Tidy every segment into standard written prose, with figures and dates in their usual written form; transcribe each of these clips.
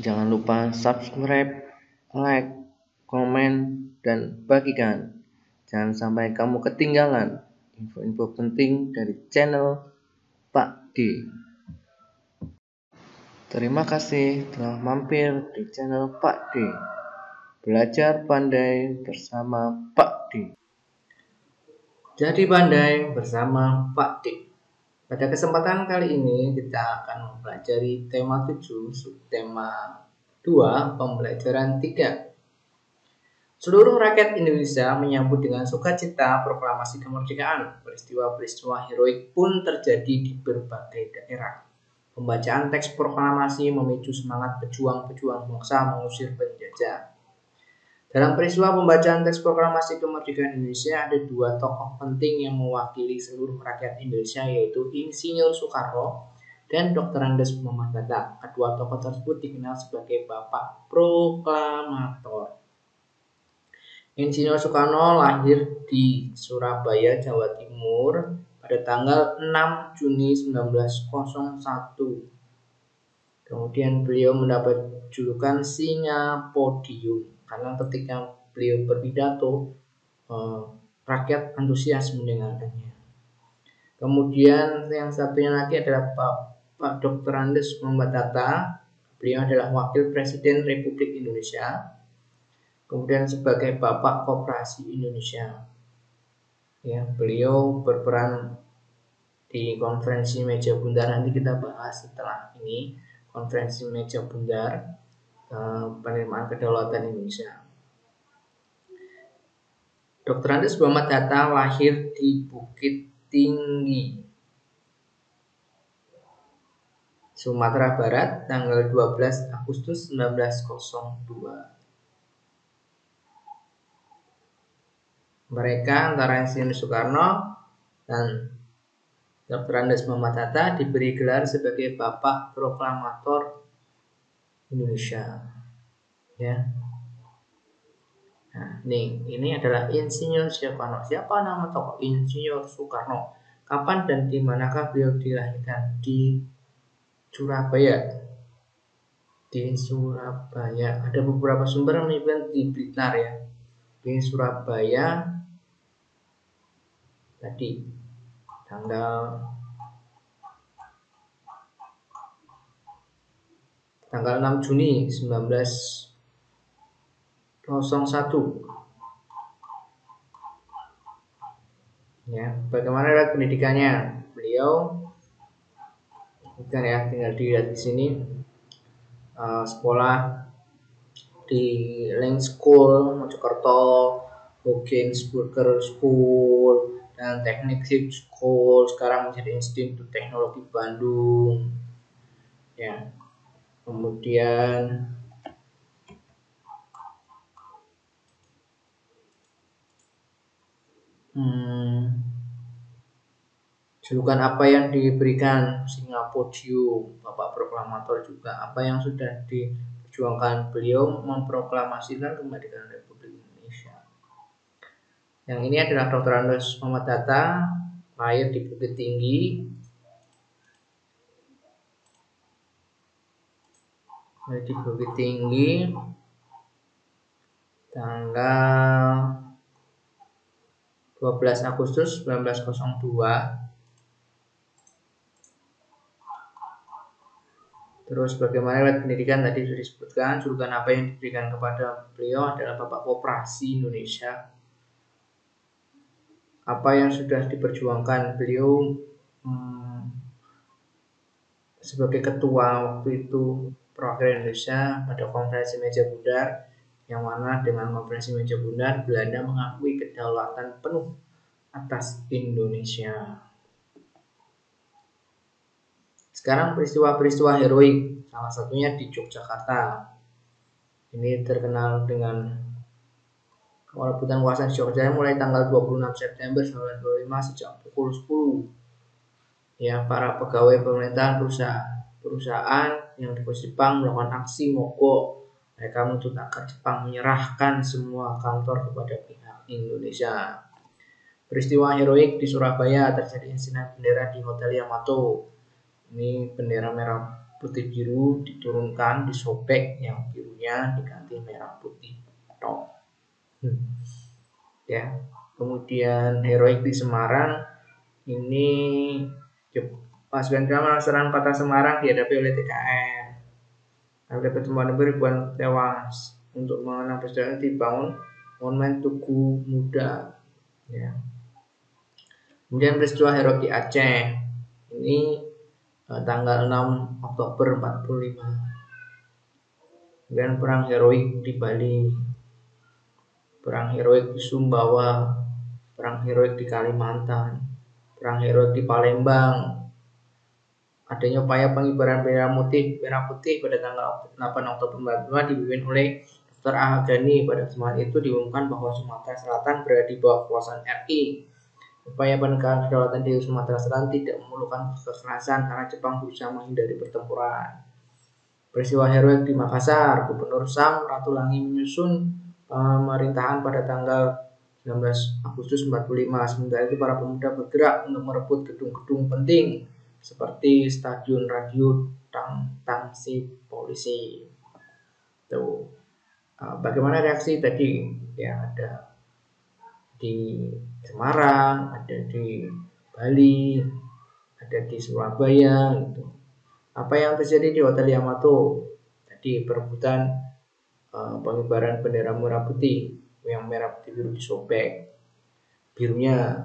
Jangan lupa subscribe, like, komen, dan bagikan. Jangan sampai kamu ketinggalan info-info penting dari channel Pak D. Terima kasih telah mampir di channel Pak D. Belajar pandai bersama Pak D. Jadi pandai bersama Pak D. Pada kesempatan kali ini kita akan mempelajari tema 7, subtema 2, pembelajaran 3. Seluruh rakyat Indonesia menyambut dengan sukacita proklamasi kemerdekaan. Peristiwa-peristiwa heroik pun terjadi di berbagai daerah. Pembacaan teks proklamasi memicu semangat pejuang-pejuang bangsa mengusir penjajah. Dalam peristiwa pembacaan teks proklamasi kemerdekaan Indonesia ada dua tokoh penting yang mewakili seluruh rakyat Indonesia, yaitu Insinyur Soekarno dan Dr. Andes Muhammad Hatta. Kedua tokoh tersebut dikenal sebagai Bapak Proklamator. Insinyur Soekarno lahir di Surabaya, Jawa Timur pada tanggal 6 Juni 1901. Kemudian beliau mendapat julukan Singa Podium karena ketika beliau berpidato, rakyat antusias mendengarkannya. Kemudian yang satunya lagi adalah Pak Dr. Andes Muhammad Hatta. Beliau adalah Wakil Presiden Republik Indonesia. Kemudian sebagai Bapak Koperasi Indonesia. Ya, beliau berperan di konferensi meja bundar, nanti kita bahas setelah ini, konferensi meja bundar penerimaan kedaulatan Indonesia. Dr. Andes Muhammad Hatta lahir di Bukit Tinggi, Sumatera Barat, tanggal 12 Agustus 1902. Mereka antara Insinyur Soekarno dan Dr. Andes Muhammad Hatta diberi gelar sebagai Bapak Proklamator Indonesia. Ya. Nah, ini adalah Insinyur Soekarno. Siapa nama tokoh Insinyur Soekarno? Kapan dan di manakah beliau dilahirkan? Di Surabaya. Di Surabaya. Ada beberapa sumber yang menyebutkan di Blitar ya. Di Surabaya tadi tanggal 6 Juni 1901. Ya, bagaimana pendidikannya? Beliau bukan ya, tinggal dilihat di sini, sekolah di Lane School Mojokerto, Hoggensburger School, dan Teknik Sip School, sekarang menjadi Institut Teknologi Bandung. Ya, kemudian julukan apa yang diberikan? Singa Podium, Bapak Proklamator juga. Apa yang sudah diperjuangkan? Beliau memproklamasikan kemerdekaan Republik Indonesia. Yang ini adalah Dr. Andes Muhammad Hatta, lahir di Bukit Tinggi. Di Bukit Tinggi tanggal 12 Agustus 1902. Terus bagaimana pendidikan tadi sudah disebutkan. Julukan apa yang diberikan kepada beliau adalah Bapak Koperasi Indonesia. Apa yang sudah diperjuangkan? Beliau sebagai ketua waktu itu perwakilan Indonesia pada konferensi meja bundar, yang mana dengan konferensi meja bundar Belanda mengakui kedaulatan penuh atas Indonesia. Sekarang peristiwa-peristiwa heroik, salah satunya di Yogyakarta. Ini terkenal dengan perebutan kekuasaan di Yogyakarta mulai tanggal 26 September 1925 sejak pukul 10. Ya, para pegawai pemerintahan perusahaan yang di Jepang melakukan aksi mogok. Mereka menuntut agar Jepang menyerahkan semua kantor kepada pihak Indonesia. Peristiwa heroik di Surabaya terjadi insiden bendera di Hotel Yamato. Ini bendera merah putih biru diturunkan, disobek, yang birunya diganti merah putih. Ya, kemudian heroik di Semarang ini pasukan keamanan serangan kota Semarang dihadapi oleh TKN. Ada pertemuan ribuan tewas. Untuk mengenang peristiwa dibangun monumen Tugu Muda. Ya. Kemudian peristiwa heroik di Aceh ini tanggal 6 Oktober 45. Kemudian perang heroik di Bali, perang heroik di Sumbawa, perang heroik di Kalimantan, perang heroik di Palembang. Adanya upaya pengibaran merah putih pada tanggal 8 Oktober 45 dipimpin oleh Dr. Ahagani. Pada kesempatan itu diumumkan bahwa Sumatera Selatan berada di bawah kekuasaan RI. Upaya penegakan kedaulatan di Sumatera Selatan tidak memerlukan kekerasan karena Jepang berusaha menghindari pertempuran. Peristiwa heroik di Makassar, Gubernur Sam Ratulangi menyusun pemerintahan pada tanggal 19 Agustus 45. Sementara itu para pemuda bergerak untuk merebut gedung-gedung penting seperti stadion radio, tangsi polisi. Tuh. Bagaimana reaksi tadi? Ya, ada di Semarang, ada di Bali, ada di Surabaya gitu. Apa yang terjadi di Hotel Yamato? Tadi perebutan pengibaran bendera merah putih, yang merah putih biru disobek, birunya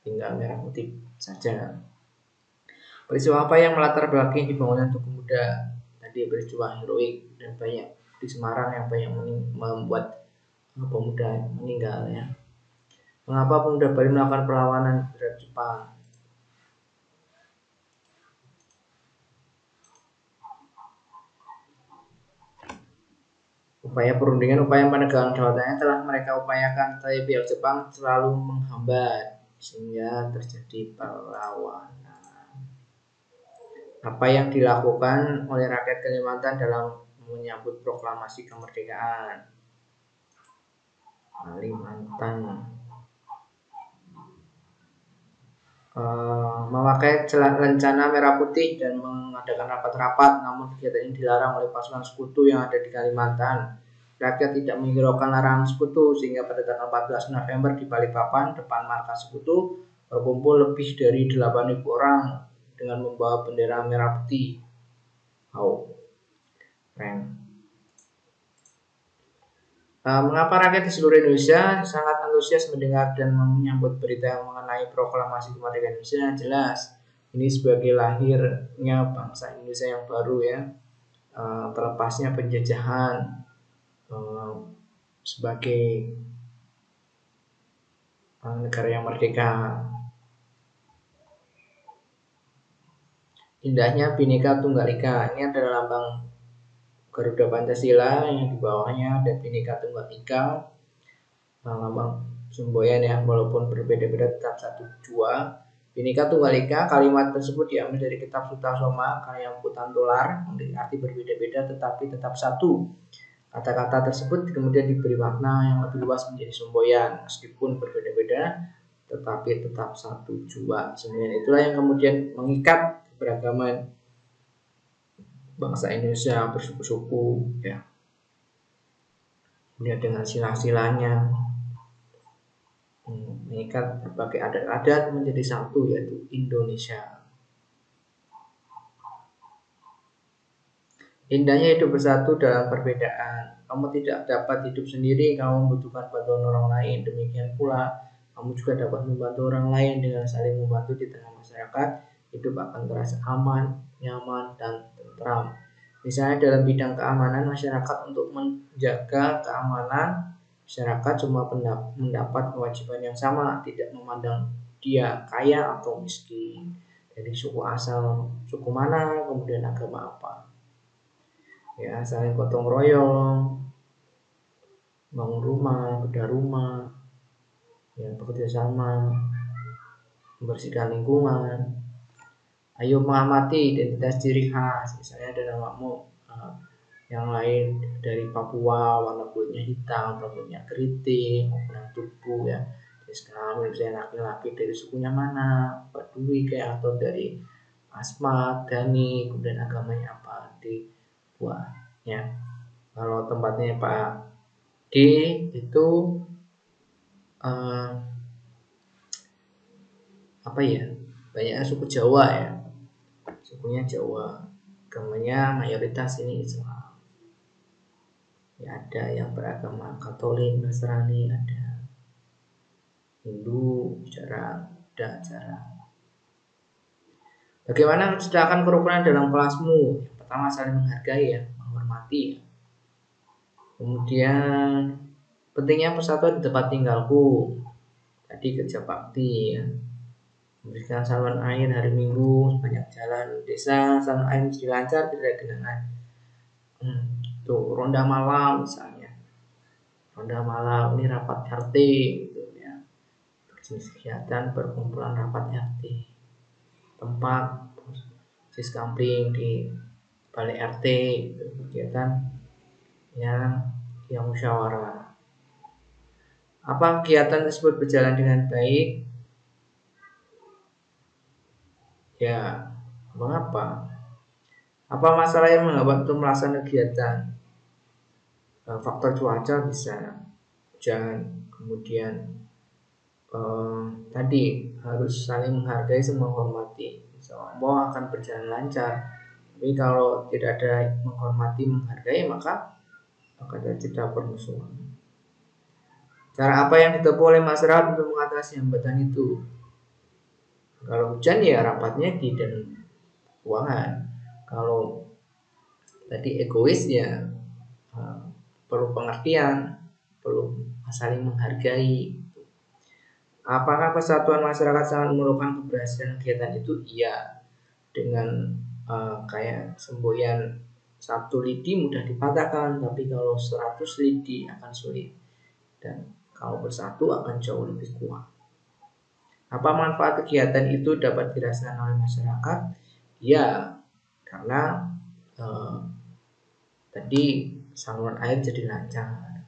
tinggal merah putih saja. Peristiwa apa yang melatar belakangi dibangunan Tugu Muda? Tadi peristiwa heroik dan banyak di Semarang yang banyak membuat pemuda meninggal ya. Mengapa pemuda Bali melakukan perlawanan terhadap Jepang? Upaya perundingan, upaya penegakan kedaulatannya telah mereka upayakan, tapi pihak Jepang selalu menghambat sehingga terjadi perlawanan. Apa yang dilakukan oleh rakyat Kalimantan dalam menyambut proklamasi kemerdekaan? Kalimantan memakai lencana merah putih dan mengadakan rapat-rapat, namun kegiatan ini dilarang oleh pasukan sekutu yang ada di Kalimantan. Rakyat tidak menghiraukan larangan sekutu sehingga pada tanggal 14 November di Balikpapan, depan markas sekutu, berkumpul lebih dari 8.000 orang dengan membawa bendera merah putih. Keren. Mengapa rakyat di seluruh Indonesia sangat antusias mendengar dan menyambut berita mengenai proklamasi kemerdekaan Indonesia? Jelas, ini sebagai lahirnya bangsa Indonesia yang baru ya, terlepasnya penjajahan, sebagai negara yang merdeka. Indahnya Bhinneka Tunggal Ika, ini adalah lambang Garuda Pancasila, yang di bawahnya ada Bhinneka Tunggal Ika, lambang semboyan ya, walaupun berbeda-beda tetap satu jua. Bhinneka Tunggal Ika, kalimat tersebut diambil dari kitab Sutasoma karya Empu Tantular, memiliki arti berbeda-beda tetapi tetap satu. Kata-kata tersebut kemudian diberi makna yang lebih luas menjadi semboyan, meskipun berbeda-beda tetapi tetap satu jua. Semboyan itulah yang kemudian mengikat keberagaman bangsa Indonesia bersuku-suku ya. Kemudian dengan silah-silahnya mengikat berbagai adat-adat menjadi satu, yaitu Indonesia. Indahnya hidup bersatu dalam perbedaan. Kamu tidak dapat hidup sendiri, kamu membutuhkan bantuan orang lain. Demikian pula, kamu juga dapat membantu orang lain. Dengan saling membantu di tengah masyarakat, hidup akan terasa aman, nyaman, dan tentram. Misalnya dalam bidang keamanan, masyarakat untuk menjaga keamanan masyarakat cuma mendapat kewajiban yang sama, tidak memandang dia kaya atau miskin, dari suku asal, suku mana, kemudian agama apa. Ya, saling gotong royong, bangun rumah, bedah rumah, ya, bekerja sama, membersihkan lingkungan. Ayo mengamati identitas ciri khas, misalnya ada namamu yang lain dari Papua, warna kulitnya hitam, rambutnya keriting, ukuran tubuh ya. Terus kamu misalnya laki-laki dari sukunya mana, Baduy kayak, atau dari Asmat, Dani, kemudian agamanya apa, dibuat ya. Kalau tempatnya Pak D itu apa ya, banyak suku Jawa ya, sukunya Jawa, agamanya mayoritas ini Islam ya, ada yang beragama Katolik, Nasrani, ada Hindu, jarang. Bagaimana menciptakan kerukunan dalam kelasmu? Yang pertama saling menghargai ya, menghormati ya. Kemudian pentingnya persatuan di tempat tinggalku. Tadi kerja bakti ya. Memberikan saluran air hari Minggu, sebanyak jalan desa, saluran air mesti lancar, tidak genangan. Tuh ronda malam misalnya. Ronda malam ini rapat RT gitu ya. Jenis kegiatan perkumpulan rapat RT. Tempat siskampling di balik RT gitu, kegiatan yang musyawarah. Apa kegiatan tersebut berjalan dengan baik? Ya, mengapa? Apa masalah yang menghambat untuk melaksanakan kegiatan? Faktor cuaca bisa, hujan, kemudian tadi harus saling menghargai, semua menghormati. Semua akan berjalan lancar. Tapi kalau tidak ada menghormati, menghargai, maka akan tercipta permusuhan. Cara apa yang ditempuh oleh masyarakat untuk mengatasi hambatan itu? Kalau hujan ya rapatnya di dalam ruangan. Kalau tadi egois ya perlu pengertian, perlu saling menghargai. Apakah kesatuan masyarakat sangat memerlukan keberhasilan kegiatan itu? Iya. Dengan kayak semboyan 1 lidi mudah dipatahkan, tapi kalau 100 lidi akan sulit. Dan kalau bersatu akan jauh lebih kuat. Apa manfaat kegiatan itu dapat dirasakan oleh masyarakat? Ya, karena tadi saluran air jadi lancar.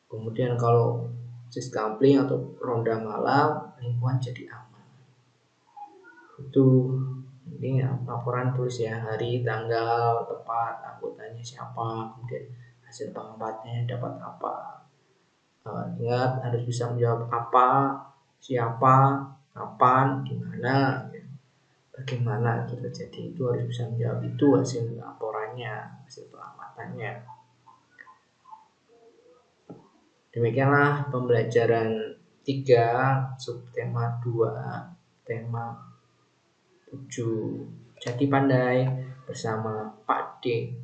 Kemudian kalau siskampling atau ronda malam, lingkungan jadi aman. Itu ini ya, laporan tulis ya, hari, tanggal, tepat, anggotanya siapa, kemudian hasil pengempatnya dapat apa. Ingat harus bisa menjawab apa, siapa, kapan, di mana, ya. Bagaimana itu terjadi, itu harus bisa menjawab, itu hasil laporannya, hasil pengamatannya. Demikianlah pembelajaran 3 subtema 2 tema 7 jadi pandai bersama Pak D.